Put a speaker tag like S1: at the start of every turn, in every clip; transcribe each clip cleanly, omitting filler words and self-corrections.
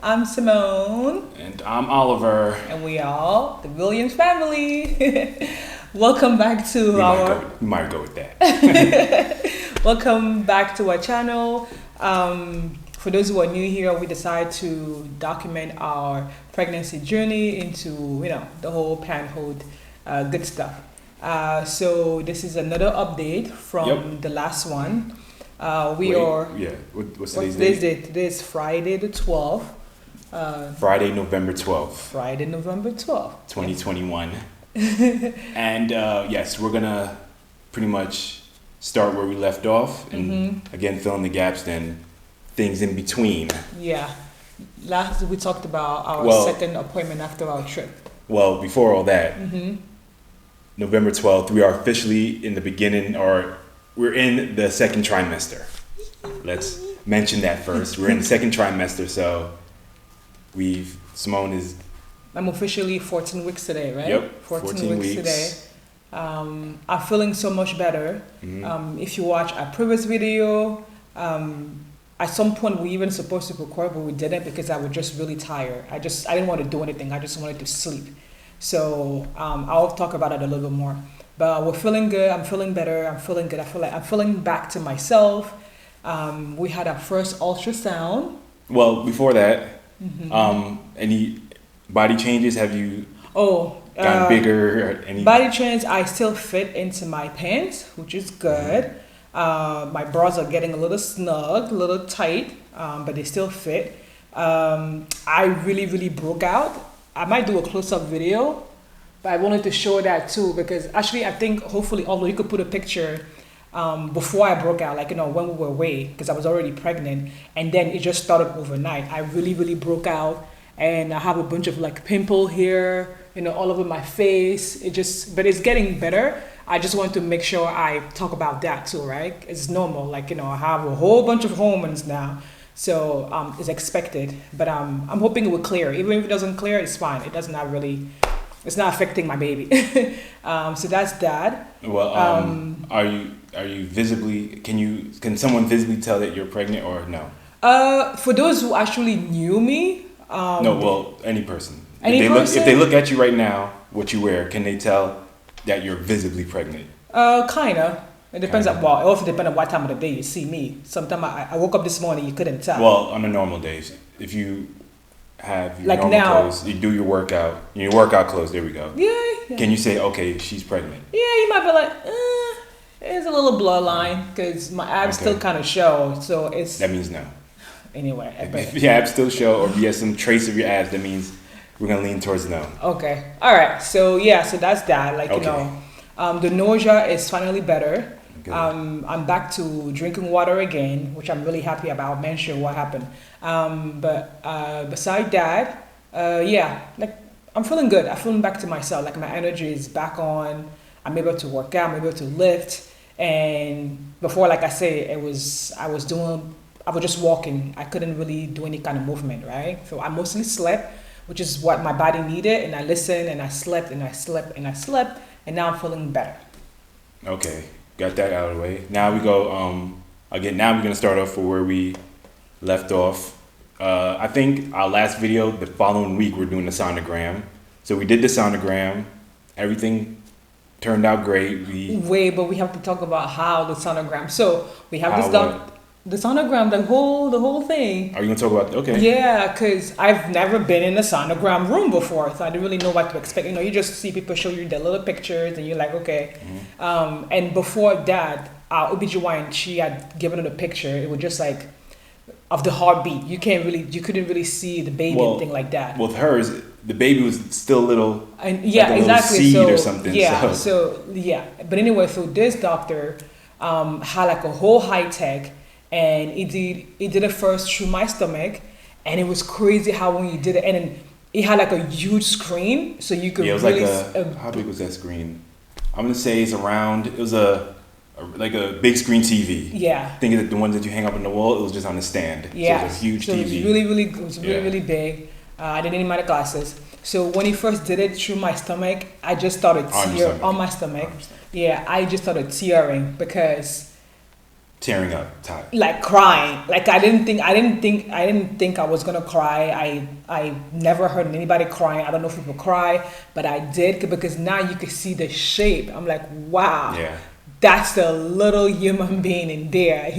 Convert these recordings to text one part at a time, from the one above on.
S1: I'm Simone.
S2: And I'm Oliver.
S1: And we are the Williams family. Welcome back to
S2: We might go with that.
S1: Welcome back to our channel. For those who are new here, we decided to document our pregnancy journey into, the whole parenthood good stuff. So this is another update from the last one.
S2: What's today's date?
S1: Today is Friday the 12th.
S2: Friday, November 12th.
S1: Friday, November 12th.
S2: 2021. And yes, we're going to pretty much start where we left off. And again, fill in the gaps, then things in between.
S1: Yeah. Last we talked about our second appointment after our trip.
S2: Well, before all that, November 12th, we are officially in the beginning, or we're in the second trimester. Let's mention that first. We're in the second trimester, so Simone is...
S1: I'm officially 14 weeks today, right?
S2: Yep,
S1: 14 weeks today. I'm feeling so much better. If you watch our previous video, at some point we even supposed to record, but we didn't because I was just really tired. I didn't want to do anything. I just wanted to sleep. So I'll talk about it a little bit more. But we're feeling good. I'm feeling better. I'm feeling good. I feel like I'm feeling back to myself. We had our first ultrasound.
S2: Well, before that, any body changes? Have you gotten bigger? Or any
S1: body changes? I still fit into my pants, which is good. My bras are getting a little snug, a little tight, but they still fit. I really broke out. I might do a close-up video, but I wanted to show that too because actually I think hopefully although you could put a picture before I broke out, when we were away, because I was already pregnant, and then it just started overnight. I really broke out, and I have a bunch of pimple here, all over my face. But it's getting better. I just want to make sure I talk about that too, right? It's normal, I have a whole bunch of hormones now. So it's expected, but I'm hoping it will clear. Even if it doesn't clear, it's fine. It's not affecting my baby. So that's that.
S2: Well, are you visibly? Can someone visibly tell that you're pregnant or no?
S1: For those who actually knew me.
S2: Any person.
S1: If
S2: they look at you right now, what you wear, can they tell that you're visibly pregnant?
S1: Kinda. It depends it also depends on what time of the day you see me. Sometimes I woke up this morning, you couldn't tell.
S2: Well, on the normal days, if you have your normal
S1: now,
S2: clothes, you do your workout clothes, there we go.
S1: Yeah.
S2: Can you say, okay, she's pregnant?
S1: Yeah, you might be like, there's a little bloodline, because my abs still kind of show, so it's...
S2: That means no.
S1: Anyway.
S2: If your abs still show, or if you have some trace of your abs, that means we're going to lean towards no.
S1: Okay. All right. So that's that. The nausea is finally better. Okay. I'm back to drinking water again, which I'm really happy about. I'll mention what happened. But beside that, I'm feeling good. I'm feeling back to myself. My energy is back on. I'm able to work out. I'm able to lift. And before, like I say, I was just walking. I couldn't really do any kind of movement, right? So I mostly slept, which is what my body needed. And I listened and I slept and I slept and I slept. And now I'm feeling better.
S2: Okay. Got that out of the way. Now we go, again, now we're going to start off for where we left off. I think our last video, the following week, we're doing the sonogram. So we did the sonogram. Everything turned out great.
S1: But we have to talk about how the sonogram. So we have the sonogram, the whole thing.
S2: Are you going to talk about, okay.
S1: Yeah, because I've never been in a sonogram room before, so I didn't really know what to expect. You just see people show you their little pictures, and you're like, okay. And before that, our OBGYN, she had given her the picture. It was just of the heartbeat. You couldn't really see the baby and thing like that.
S2: With hers, the baby was still little,
S1: exactly.
S2: Seed or something.
S1: But anyway, so this doctor had a whole high tech. And he did it first through my stomach, and it was crazy how when you did it, and then it had a huge screen, so you could really.
S2: How big was that screen? I'm gonna say it's around. It was a big screen TV.
S1: Yeah.
S2: Think of the ones that you hang up on the wall. It was just on a stand.
S1: Yeah.
S2: So it was a huge
S1: TV.
S2: TV.
S1: It was really big. I didn't need my glasses. So when he first did it through my stomach, I just started tearing on my stomach. Yeah, I just started tearing because
S2: tearing up, tired.
S1: Like crying. Like I didn't think I was gonna cry. I never heard anybody crying. I don't know if people cry, but I did, because now you could see the shape. I'm like, wow.
S2: Yeah.
S1: That's the little human being in there,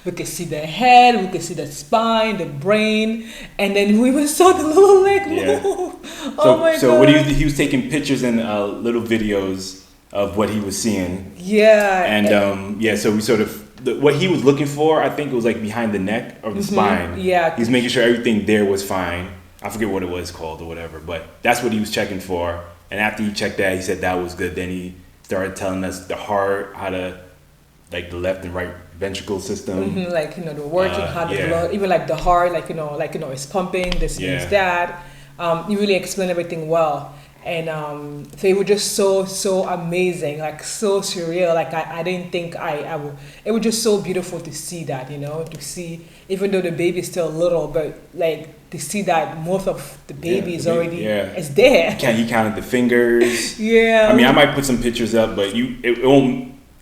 S1: We could see the head, we could see the spine, the brain, and then we even saw the little leg move. Oh my God.
S2: So what he was taking pictures and little videos of what he was seeing.
S1: Yeah.
S2: And so we sort of, what he was looking for, I think it was like behind the neck or the spine.
S1: Yeah.
S2: He's making sure everything there was fine. I forget what it was called or whatever, but that's what he was checking for. And after he checked that, he said that was good. Then he started telling us the heart, how to, like the left and right ventricle system.
S1: Like, the working, how the blood, even like the heart, it's pumping, this means that. He really explained everything well. And so it was just so amazing, like so surreal. Like I didn't think I would. It was just so beautiful to see that, to see, even though the baby's still little, but like to see that most of the baby is already is there.
S2: He counted the fingers.
S1: Yeah.
S2: I mean, I might put some pictures up, but it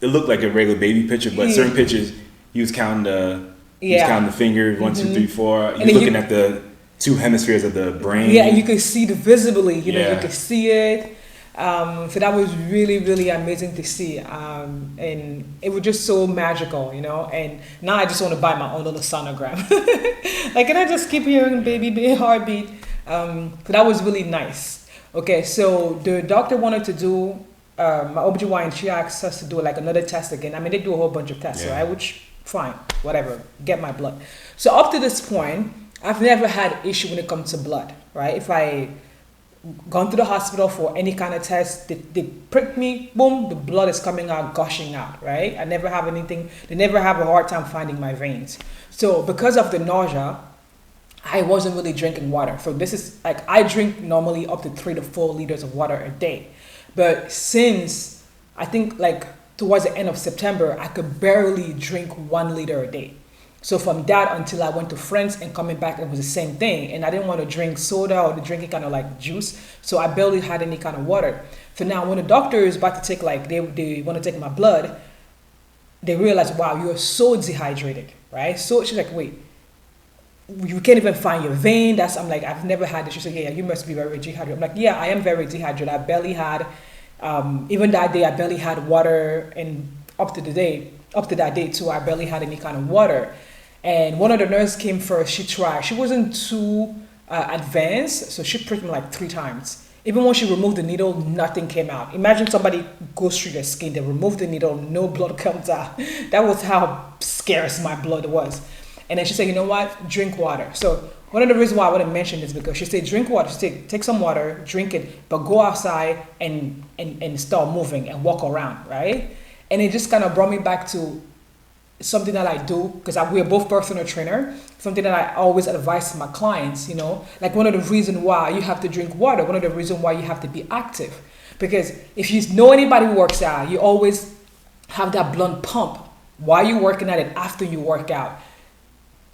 S2: looked like a regular baby picture, but certain pictures he was counting the fingers, 1, 2, 3, 4. He was looking at the 2 hemispheres of the brain.
S1: Yeah, and you could see the visibly, you could see it. So that was really, really amazing to see. And it was just so magical, and now I just want to buy my own little sonogram. Like, can I just keep hearing baby heartbeat? So that was really nice. Okay, so the doctor wanted to do, my OBGYN, she asked us to do like another test again. I mean, they do a whole bunch of tests, right? Which, fine, whatever, get my blood. So up to this point, I've never had issue when it comes to blood, right? If I gone to the hospital for any kind of test, they prick me, boom, the blood is coming out, gushing out, right? I never have anything, they never have a hard time finding my veins. So because of the nausea, I wasn't really drinking water. So this is like, I drink normally up to 3 to 4 liters of water a day. But since I think like towards the end of September, I could barely drink 1 liter a day. So from that until I went to France and coming back, it was the same thing. And I didn't want to drink soda or to drink any kind of like juice. So I barely had any kind of water. So now when the doctor is about to take like, they want to take my blood, they realize, wow, you're so dehydrated, right? So she's like, wait, you can't even find your vein. I'm like, I've never had this. She said, yeah, you must be very dehydrated. I'm like, yeah, I am very dehydrated. I barely had, even that day, I barely had water. And up to that day too, I barely had any kind of water. And one of the nurses came first. She tried. She wasn't too advanced, so she pricked me like 3 times. Even when she removed the needle, nothing came out. Imagine somebody goes through your skin, they remove the needle, no blood comes out. That was how scarce my blood was. And then she said, you know what? Drink water. So one of the reasons why I want to mention this, because she said, drink water. She said, take some water, drink it, but go outside and start moving and walk around, right? And it just kind of brought me back to something that I do, because we're both personal trainer, something that I always advise to my clients, like one of the reasons why you have to drink water, one of the reasons why you have to be active. Because if you know anybody who works out, you always have that blood pump while you're working at it, after you work out.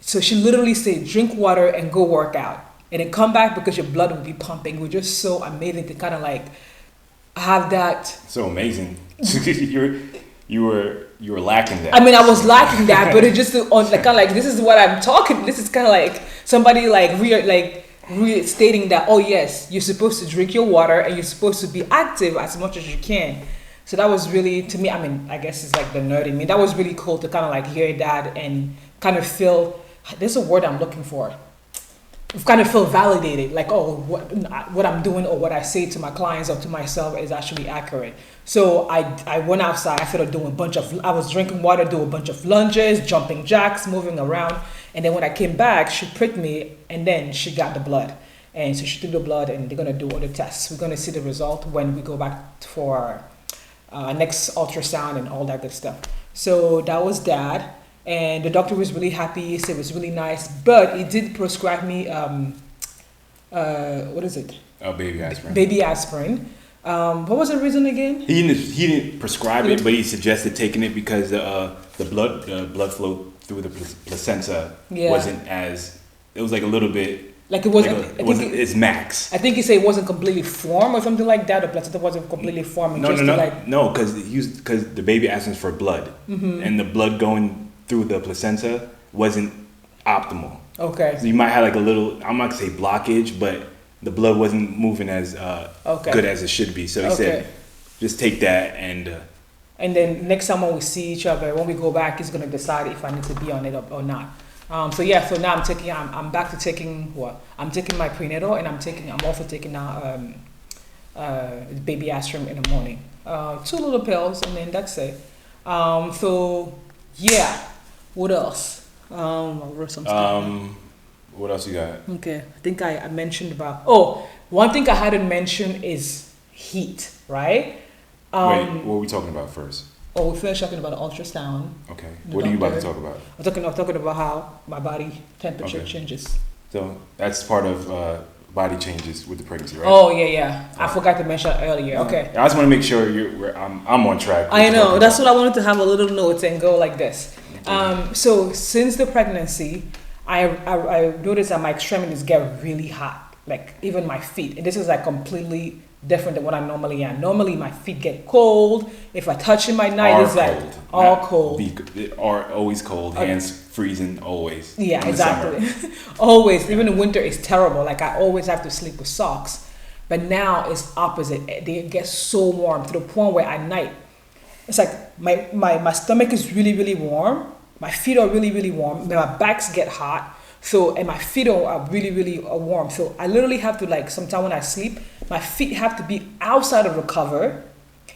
S1: So she literally said, drink water and go work out. And then come back because your blood will be pumping. It was just so amazing to kind of like have that.
S2: So amazing. You were lacking that.
S1: I mean, I was lacking that, but it just like kind of like, this is what I'm talking. This is kind of like somebody like stating that, oh yes, you're supposed to drink your water and you're supposed to be active as much as you can. So that was really, to me, I mean, I guess it's like the nerd in me. That was really cool to kind of like hear that and kind of feel, there's a word I'm looking for. Kind of feel validated, like, oh, what I'm doing or what I say to my clients or to myself is actually accurate. So I went outside, I started doing I was drinking water, do a bunch of lunges, jumping jacks, moving around. And then when I came back, she pricked me and then she got the blood. And so she took the blood and they're going to do all the tests. We're going to see the result when we go back for next ultrasound and all that good stuff. So that was that. And the doctor was really happy. He said it was really nice, but he did prescribe me, what is it?
S2: Oh, baby aspirin.
S1: Baby aspirin. What was the reason again?
S2: He didn't prescribe it, but he suggested taking it because the blood flow through the placenta wasn't as, it was like a little bit, like it wasn't its max.
S1: I think he said it wasn't completely formed or something like that. The placenta wasn't completely formed.
S2: No, because the baby aspirin's for blood, and the blood going through the placenta wasn't optimal.
S1: Okay.
S2: So you might have like a little, I'm not gonna say blockage, but the blood wasn't moving as good as it should be. So he said, just take that
S1: and then next time when we see each other, when we go back, he's gonna decide if I need to be on it or not. So now I'm back to taking what? I'm taking my prenatal, and I'm also taking now baby aspirin in the morning. 2 little pills, and then that's it. So yeah, what else? I wrote some stuff.
S2: What else you got?
S1: Okay, I think I mentioned about. One thing I hadn't mentioned is heat, right?
S2: Wait, what are we talking about first?
S1: We finished talking about the ultrasound.
S2: Okay. What are you about to talk about?
S1: I'm talking about how my body temperature changes.
S2: So that's part of body changes with the pregnancy, right?
S1: Oh yeah. I forgot to mention earlier. Okay.
S2: I just want to make sure I'm on track.
S1: I know. That's what I wanted to have a little notes and go like this. So since the pregnancy, I noticed that my extremities get really hot, like even my feet. And this is like completely different than what I normally am. Normally my feet get cold. If I touch in my night, it's like all cold.
S2: Are always cold. Hands freezing always.
S1: Yeah, exactly. Always. Even in winter, it's terrible. Like I always have to sleep with socks. But now it's opposite. They get so warm to the point where at night, it's like my stomach is really, really warm. My feet are really, really warm. My backs get hot. And my feet are really, really warm. So I literally have to, like, sometimes when I sleep, my feet have to be outside of the cover.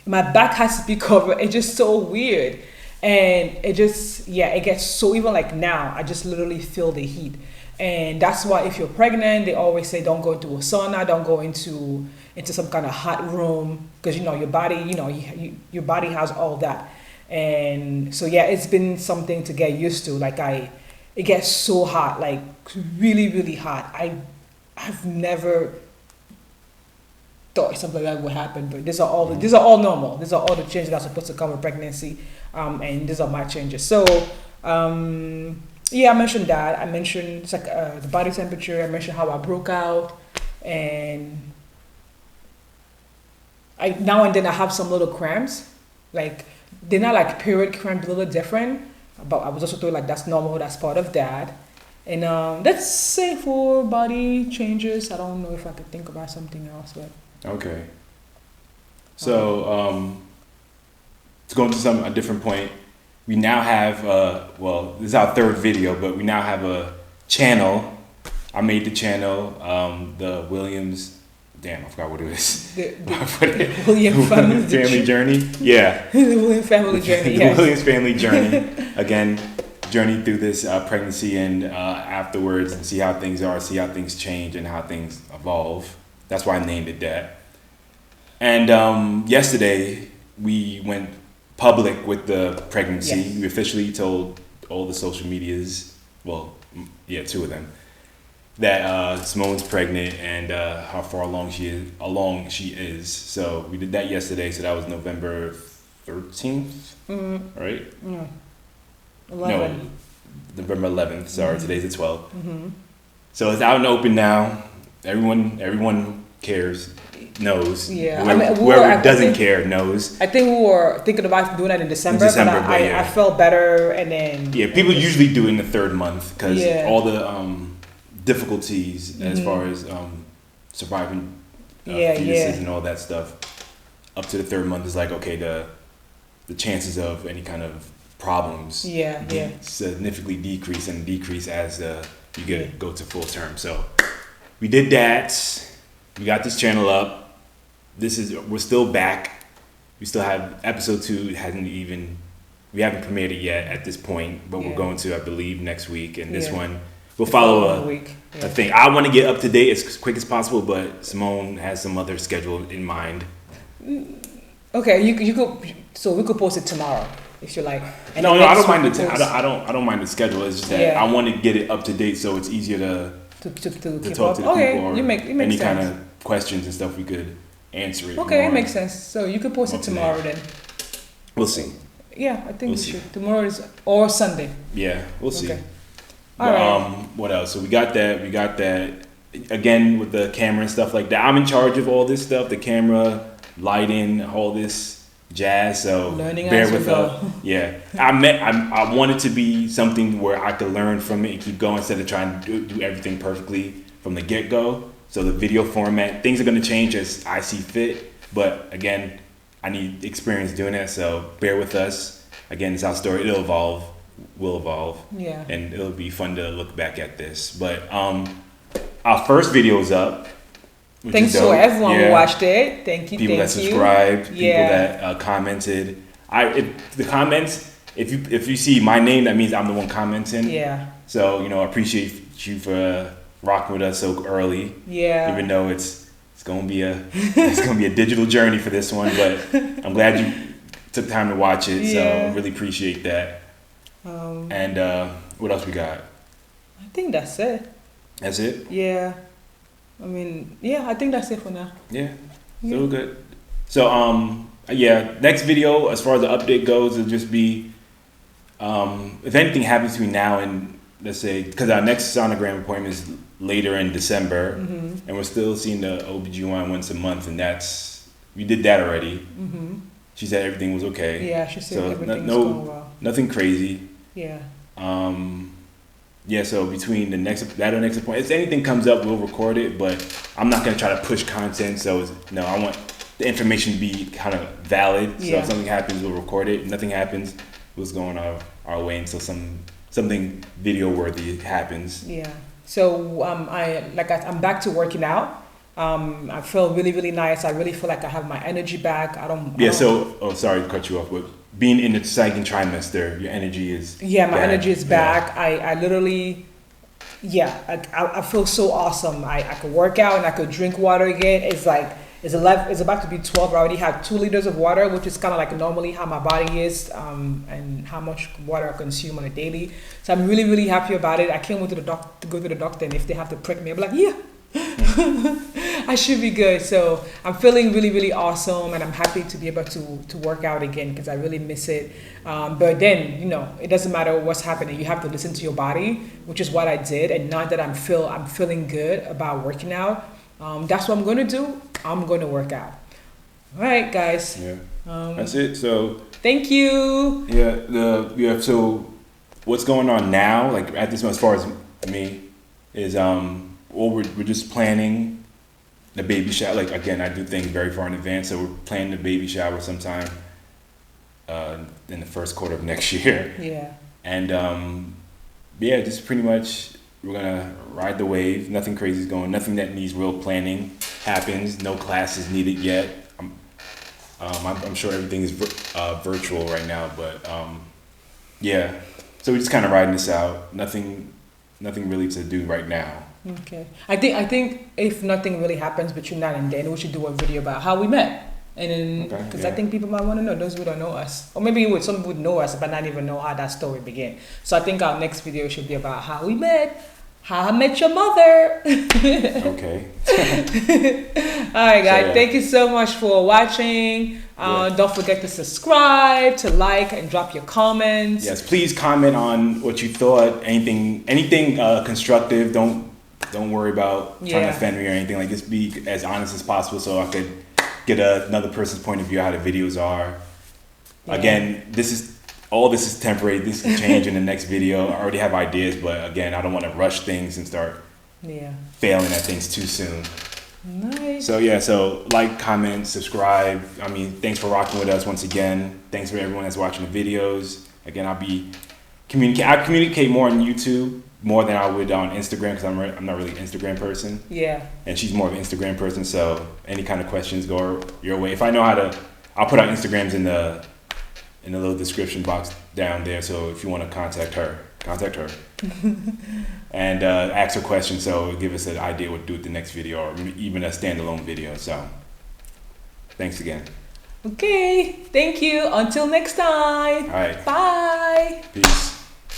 S1: My back has to be covered. It's just so weird. And it gets so, even like now, I just literally feel the heat. And that's why if you're pregnant, they always say don't go into a sauna, don't go into some kind of hot room, because, your body, your body has all that. And so, it's been something to get used to. Like it gets so hot, like really, really hot. I've never thought something like that would happen, but these are all normal. These are all the changes that are supposed to come with pregnancy, and these are my changes. So, I mentioned that. I mentioned it's like the body temperature. I mentioned how I broke out, and now and then I have some little cramps. Like they're not like period cramps, a little different. But I was also told like that's normal, that's part of that. And that's it for body changes. I don't know if I could think about something else, but
S2: okay. So to go into a different point, we now have this is our 3rd video, but we now have a channel. I made the channel, the Williams. Damn, I forgot what it is.
S1: The Williams
S2: family journey. Yeah.
S1: The Williams family journey. Yes.
S2: The Williams family journey. Again, journey through this pregnancy and afterwards, and see how things are, see how things change, and how things evolve. That's why I named it that. And yesterday we went public with the pregnancy. Yes. We officially told all the social medias. Well, 2 of them. That Simone's pregnant and how far along she is. So we did that yesterday. So that was November 13th, right?
S1: Mm. 11.
S2: No, November 11th. Sorry, today's the 12th. Mm-hmm. So it's out and open now. Everyone knows.
S1: Yeah,
S2: whoever doesn't care knows.
S1: I think we were thinking about doing that in December, but I felt better, and then
S2: people usually do it in the 3rd month because all the difficulties as far as surviving fetuses and all that stuff up to the 3rd month is like, okay, the chances of any kind of problems significantly decrease as you go to full term. So we did that. We got this channel up. We're still back. We still have episode 2. We haven't premiered it yet at this point, but we're going to, I believe, next week. And this one, we'll follow a thing. I want to get up to date as quick as possible, but Simone has some other schedule in mind.
S1: Okay, you could. So we could post it tomorrow if you like. And
S2: no, I don't mind I don't mind the schedule. It's just that I want to get it up to date so it's easier to talk to the people. Or
S1: it makes
S2: any
S1: sense.
S2: kind of questions and stuff we could answer it.
S1: Okay, it makes sense. So you could post it tomorrow then.
S2: We'll see.
S1: Yeah, I think we should. Tomorrow or Sunday.
S2: Yeah, we'll see.
S1: Okay.
S2: What else? So we got that. Again, with the camera and stuff like that. I'm in charge of all this stuff, the camera, lighting, all this. jazz. So
S1: Learning
S2: bear
S1: as we
S2: with
S1: go.
S2: us. Yeah, I want it to be something where I could learn from it and keep going instead of trying to do everything perfectly from the get go. So the video format, things are going to change as I see fit. But again, I need experience doing it. So bear with us. Again, it's our story. It'll evolve. Will evolve.
S1: Yeah.
S2: And it'll be fun to look back at this. But our first video is up.
S1: Thanks to everyone who watched it. Thank you.
S2: People that subscribed, people that commented. The comments, if you see my name, that means I'm the one commenting.
S1: Yeah.
S2: So I appreciate you for rocking with us so early.
S1: Yeah.
S2: Even though it's gonna be a digital journey for this one, but I'm glad you took time to watch it. Yeah. So I really appreciate that. And what else we got?
S1: I think that's it.
S2: That's it?
S1: Yeah. I mean, yeah, I think that's it for now.
S2: Yeah. So good. So next video, as far as the update goes, it'll just be if anything happens between now and, let's say, because our next sonogram appointment is later in December, and we're still seeing the OBGYN once a month, and we did that already. She said everything was okay.
S1: Yeah, she said everything's going well.
S2: Nothing crazy.
S1: Yeah.
S2: So between the next appointment, if anything comes up, we'll record it, but I'm not going to try to push content, so I want the information to be kind of valid. So if something happens, we'll record it. If nothing happens, we'll just go on our way until something video worthy happens.
S1: Yeah. So I'm back to working out. I feel really, really nice. I really feel like I have my energy back. Sorry to cut you off, but being in the second trimester, your energy is my energy is back. I literally, I feel so awesome. I could work out and I could drink water again. It's like it's about to be 12. I already have 2 liters of water, which is kind of like normally how my body is, and how much water I consume on a daily. So I'm really, really happy about it. I can't wait to go to the doctor, and if they have to prick me, I'll be like, yeah. I should be good. So I'm feeling really, really awesome, and I'm happy to be able to work out again because I really miss it. But then, it doesn't matter what's happening. You have to listen to your body, which is what I did. And now that I'm feeling good about working out, that's what I'm going to do. I'm going to work out. All right, guys.
S2: Yeah. That's it. So
S1: thank you.
S2: Yeah. So what's going on now, like at this moment, as far as me, is we're just planning the baby shower. Like, again, I do things very far in advance, so we're planning the baby shower sometime in the first quarter of next year.
S1: Yeah.
S2: And just pretty much we're gonna ride the wave. Nothing crazy is going. Nothing that needs real planning happens. No classes needed yet. I'm sure everything is virtual right now, but So we're just kind of riding this out. Nothing really to do right now.
S1: Okay. I think if nothing really happens between now and then, we should do a video about how we met. And then, because I think people might want to know, those who don't know us. Or maybe some would know us, but not even know how that story began. So I think our next video should be about how we met, how I met your mother.
S2: Okay.
S1: All right, guys. Thank you so much for watching. Don't forget to subscribe, to like, and drop your comments.
S2: Yes, please comment on what you thought. Anything constructive. Don't worry about trying to offend me or anything. Like, just be as honest as possible so I could get another person's point of view of how the videos are. Yeah. Again, all this is temporary. This can change in the next video. I already have ideas, but again, I don't want to rush things and start failing at things too soon.
S1: Nice.
S2: So like, comment, subscribe. I mean, thanks for rocking with us once again. Thanks for everyone that's watching the videos. Again, I communicate more on YouTube more than I would on Instagram because I'm not really an Instagram person.
S1: Yeah.
S2: And she's more of an Instagram person, so any kind of questions go your way. If I know how to, I'll put our Instagrams in the little description box down there. So if you want to contact her. And ask her questions, so give us an idea what to do with the next video, or even a standalone video. So thanks again.
S1: Okay, thank you. Until next time.
S2: All right.
S1: Bye.
S2: Peace.